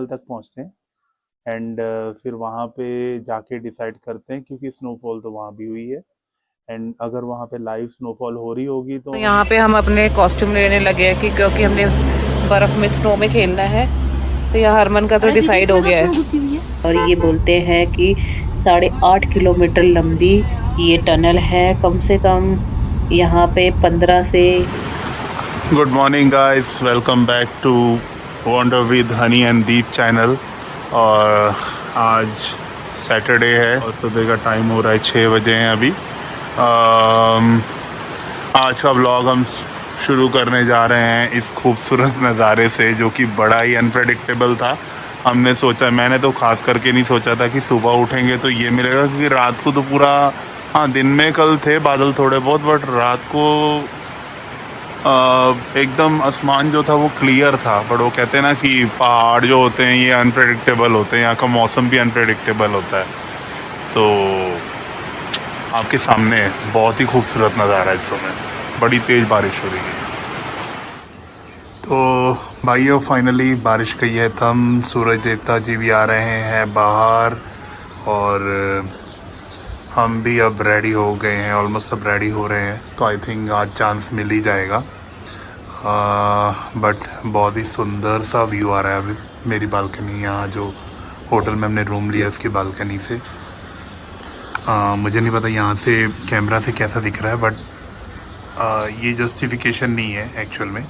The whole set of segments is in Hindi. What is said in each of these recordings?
टनल तक पहुंचते हैं एंड फिर वहाँ पे जाके डिसाइड करते हैं, क्योंकि स्नोफॉल तो वहाँ भी हुई है एंड अगर वहाँ पे लाइव स्नोफॉल हो रही होगी तो तो यहाँ पे हम अपने कॉस्ट्यूम लेने लगे हैं कि क्योंकि हमने बर्फ में स्नो में खेलना है। तो यहाँ हरमन का तो डिसाइड हो गया है। और ये बोलते हैं कि 8.5 किलोमीटर लंबी ये टनल है कम से कम। यहाँ पे 15 से good morning guys, welcome back to wonder with Honey and Deep channel. और आज सैटरडे है और सुबह का टाइम हो रहा है 6 बजे हैं अभी। आज का व्लॉग हम शुरू करने जा रहे हैं इस खूबसूरत नज़ारे से, जो कि बड़ा ही अनप्रेडिक्टेबल था। हमने सोचा, मैंने तो खास करके नहीं सोचा था कि सुबह उठेंगे तो ये मिलेगा, क्योंकि रात को तो पूरा, हाँ दिन में कल थे बादल थोड़े बहुत, बट रात को एकदम आसमान जो था वो क्लियर था। बट वो कहते हैं ना कि पहाड़ जो होते हैं ये अनप्रेडिक्टेबल होते हैं, यहाँ का मौसम भी अनप्रेडिक्टेबल होता है। तो आपके सामने बहुत ही खूबसूरत नज़ारा है इस समय, बड़ी तेज़ बारिश हो रही है। तो भाइयों, फाइनली बारिश गई है थम, सूरज देवता जी भी आ रहे हैं बाहर और हम भी अब रेडी हो गए हैं, ऑलमोस्ट सब रेडी हो रहे हैं। तो आई थिंक आज चांस मिल ही जाएगा। बट बहुत ही सुंदर सा व्यू आ रहा है अभी मेरी बालकनी, यहाँ जो होटल में हमने रूम लिया उसकी बालकनी से। मुझे नहीं पता यहाँ से कैमरा से कैसा दिख रहा है, बट ये जस्टिफिकेशन नहीं है एक्चुअल में।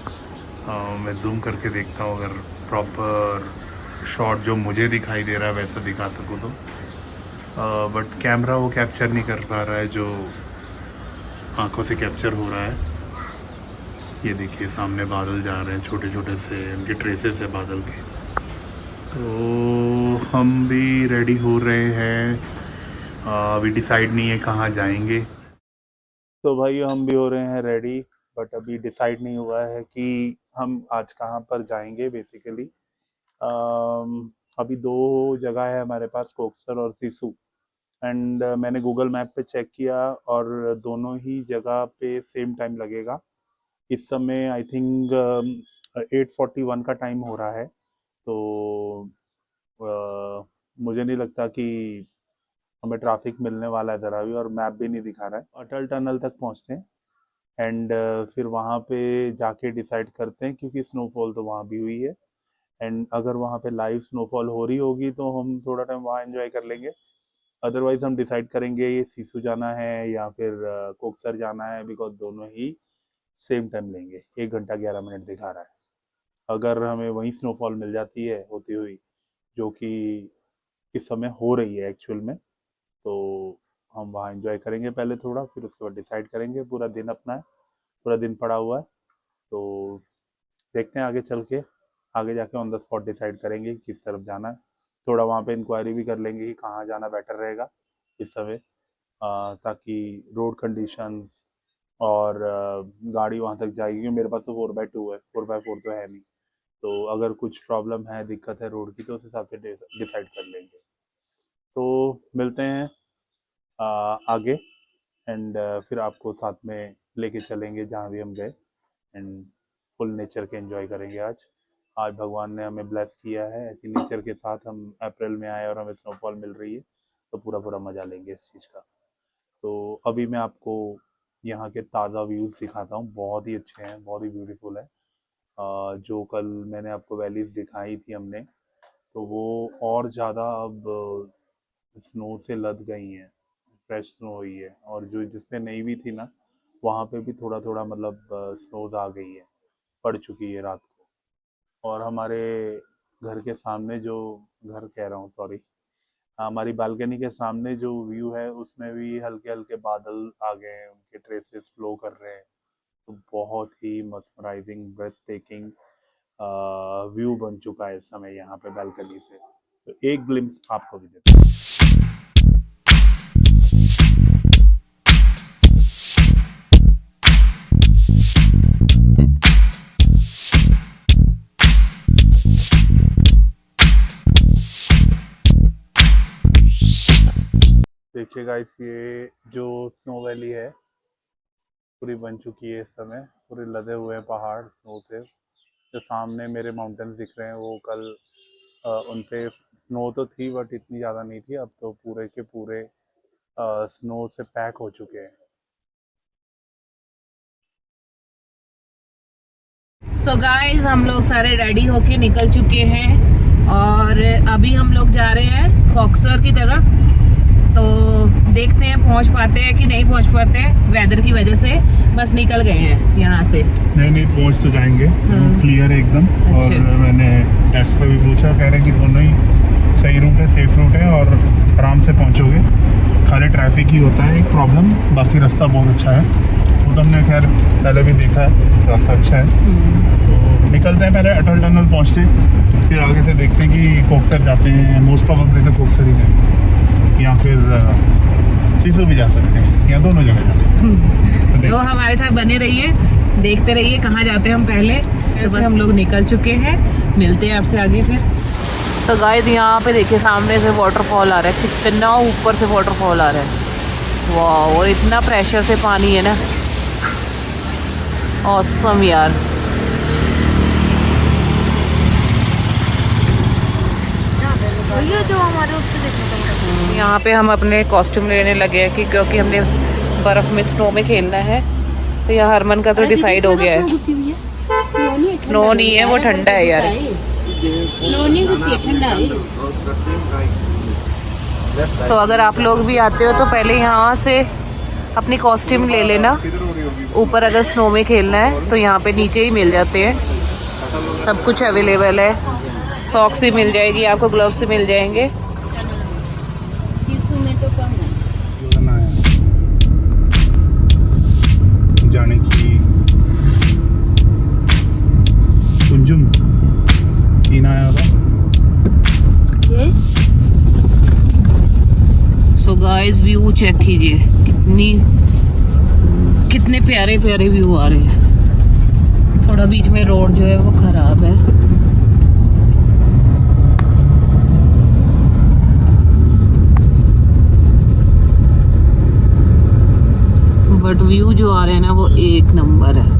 मैं जूम करके देखता हूँ, अगर प्रॉपर शॉट जो मुझे दिखाई दे रहा है वैसा दिखा सकूँ तो। बट कैमरा वो कैप्चर नहीं कर पा रहा है जो आंखों से कैप्चर हो रहा है। ये देखिए सामने बादल जा रहे हैं, छोटे छोटे से उनके ट्रेसेस है बादल के। तो हम भी रेडी हो रहे हैं, अभी डिसाइड नहीं है कहाँ जाएंगे। तो भाई हम भी हो रहे हैं रेडी, बट अभी डिसाइड नहीं हुआ है कि हम आज कहाँ पर जाएंगे बेसिकली। अभी दो जगह है हमारे पास, कोकसर और सिसु। एंड मैंने गूगल मैप पे चेक किया और दोनों ही जगह पे सेम टाइम लगेगा। इस समय आई थिंक 8:41 का टाइम हो रहा है। तो मुझे नहीं लगता कि हमें ट्रैफिक मिलने वाला है ज़रा भी, और मैप भी नहीं दिखा रहा है। अटल टनल तक पहुंचते हैं एंड फिर वहाँ पे जाके डिसाइड करते हैं, क्योंकि स्नोफॉल तो वहाँ भी हुई है एंड अगर वहाँ पे लाइव स्नोफॉल हो रही होगी तो हम थोड़ा टाइम वहाँ एंजॉय कर लेंगे। अदरवाइज हम डिसाइड करेंगे ये सिसु जाना है या फिर कोकसर जाना है, बिकॉज दोनों ही सेम टाइम लेंगे। 1 घंटा 11 मिनट दिखा रहा है। अगर हमें वहीं स्नोफॉल मिल जाती है होती हुई, जो कि इस समय हो रही है एक्चुअल में, तो हम वहाँ एंजॉय करेंगे पहले थोड़ा, फिर उसके बाद डिसाइड करेंगे। पूरा दिन अपना है, पूरा दिन पड़ा हुआ है। तो देखते हैं आगे चल के, आगे जाके ऑन द स्पॉट डिसाइड करेंगे कि किस तरफ जाना है। थोड़ा वहाँ पे इंक्वायरी भी कर लेंगे कि कहाँ जाना बेटर रहेगा इस समय, ताकि रोड कंडीशंस और गाड़ी वहाँ तक जाएगी, क्योंकि मेरे पास तो 4x2 है, 4x4 तो है नहीं। तो अगर कुछ प्रॉब्लम है, दिक्कत है रोड की, तो उस हिसाब से डिसाइड कर लेंगे। तो मिलते हैं आगे एंड फिर आपको साथ में लेके चलेंगे जहाँ भी हम गए एंड फुल नेचर के एंजॉय करेंगे आज। आज भगवान ने हमें ब्लेस किया है ऐसी नेचर के साथ, हम अप्रैल में आए और हमें स्नोफॉल मिल रही है, तो पूरा पूरा मज़ा लेंगे इस चीज़ का। तो अभी मैं आपको यहाँ के ताज़ा व्यूज़ दिखाता हूँ, बहुत ही अच्छे हैं, बहुत ही ब्यूटीफुल है। जो कल मैंने आपको वैलीज दिखाई थी हमने, तो वो और ज़्यादा अब स्नो से लद गई हैं, फ्रेश स्नो हुई है। और जो जिसपे नहीं भी थी ना, वहाँ पे भी थोड़ा थोड़ा मतलब स्नोज आ गई है, पड़ चुकी है रात को। और हमारे घर के सामने जो, घर कह रहा हूँ सॉरी, हमारी बालकनी के सामने जो व्यू है उसमें भी हल्के हल्के बादल आ गए हैं, उनके ट्रेसेस फ्लो कर रहे हैं। तो बहुत ही मस्मराइजिंग, ब्रेथ टेकिंग व्यू बन चुका है इस समय यहाँ पे बालकनी से। तो एक ग्लिम्स आपको भी देता हूँ। देखिए गाइस, ये जो स्नो वैली है पूरी बन चुकी है इस समय, पूरे लदे हुए हैं पहाड़ स्नो से। जो सामने मेरे माउंटेन्स दिख रहे हैं वो कल उन पे स्नो तो थी बट इतनी ज़्यादा नहीं थी, अब तो पूरे के पूरे स्नो से पैक हो चुके हैं। सो गाइस हम लोग सारे रेडी होके निकल चुके हैं और अभी हम लोग जा रहे हैं कॉक्सर की तरफ। तो देखते हैं पहुंच पाते हैं कि नहीं पहुंच पाते हैं, वेदर की वजह से बस निकल गए हैं यहाँ से। नहीं पहुंच तो जाएंगे, क्लियर है एकदम। अच्छा। और मैंने टेस्ट पे भी पूछा, कह रहे हैं कि दोनों ही सही रूट है, सेफ रूट है और आराम से पहुंचोगे। खाली ट्रैफिक ही होता है एक प्रॉब्लम, बाकी रास्ता बहुत अच्छा है। वो तो हमने खैर पहले भी देखा है, रास्ता अच्छा है। तो निकलते हैं, पहले अटल टनल पहुँचते, फिर आगे से देखते हैं कि कोक्सर जाते हैं। मोस्ट प्रॉबेबली तो कोक्सर ही जाएंगे या फिर सिसु भी जा सकते हैं, या दोनों जगह जा सकते हैं। तो हमारे साथ बने रहिए, देखते रहिए कहाँ जाते हैं हम पहले। तो बस हम लोग निकल चुके हैं, मिलते हैं आपसे आगे फिर। तो गाइस यहाँ पे देखिए सामने से वाटरफॉल आ रहा है, कितना ऊपर से वाटरफॉल आ रहा है। वाह, और इतना प्रेशर से पानी है ना, ऑसम यार। जो हमारे उससे देखने यहाँ पे हम अपने कॉस्ट्यूम लेने लगे हैं कि क्योंकि हमने बर्फ में स्नो में खेलना है। तो यहाँ हरमन का तो डिसाइड हो गया है। स्नो नहीं है, वो ठंडा है यार। तो अगर आप लोग भी आते हो तो पहले यहाँ से अपनी कॉस्ट्यूम ले लेना। ऊपर अगर स्नो में खेलना है तो यहाँ पे नीचे ही मिल जाते हैं, सब कुछ अवेलेबल है। सॉक्स भी मिल जाएगी आपको, ग्लव्स भी मिल जाएंगे। सिसु में तो कम है जाने की कुंजुम तीन आया था। ये सो गाइस व्यू चेक कीजिए, कितने प्यारे प्यारे व्यू आ रहे हैं। थोड़ा बीच में रोड जो है वो खराब है, बट व्यू जो आ रहे हैं ना वो एक नंबर है।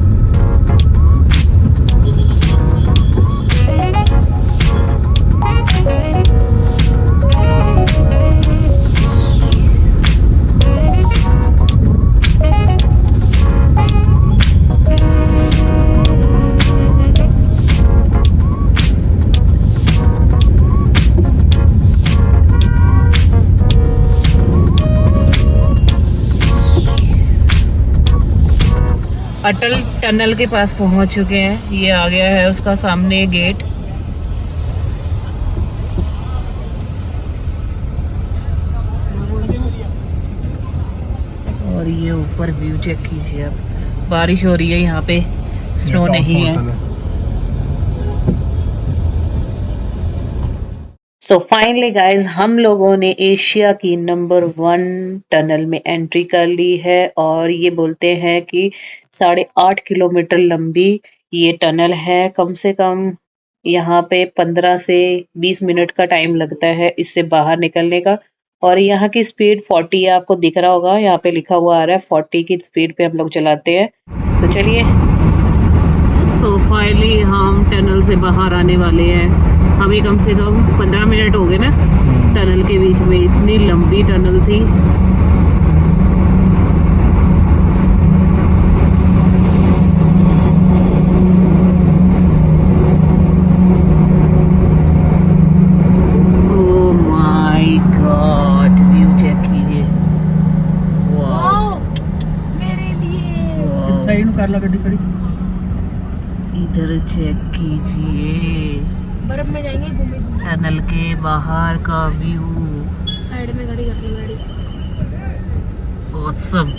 अटल टनल के पास पहुंच चुके हैं, ये आ गया है उसका सामने गेट। और ये ऊपर व्यू चेक कीजिए आप, बारिश हो रही है यहाँ पे, स्नो नहीं है। सो फाइनली गाइज हम लोगों ने एशिया की नंबर 1 टनल में एंट्री कर ली है और ये बोलते हैं कि 8.5 किलोमीटर लंबी ये टनल है। कम से कम यहाँ पे 15 से 20 मिनट का टाइम लगता है इससे बाहर निकलने का। और यहाँ की स्पीड 40 है, आपको दिख रहा होगा यहाँ पे लिखा हुआ आ रहा है 40 की स्पीड पे हम लोग चलाते हैं। तो चलिए, सो फाइनली हम टनल से बाहर आने वाले हैं। अभी कम से कम 15 मिनट हो गए ना टनल के बीच में, इतनी लंबी टनल थी। Oh my God, view check कीजिए। वाओ, मेरे लिए साइड कर ला गड्डी खड़ी। इधर चेक कीजिए, बर्फ में जाएंगे घूमे टनल के बाहर का व्यू। साइड में खड़ी कर ली गाड़ी। ऑसम।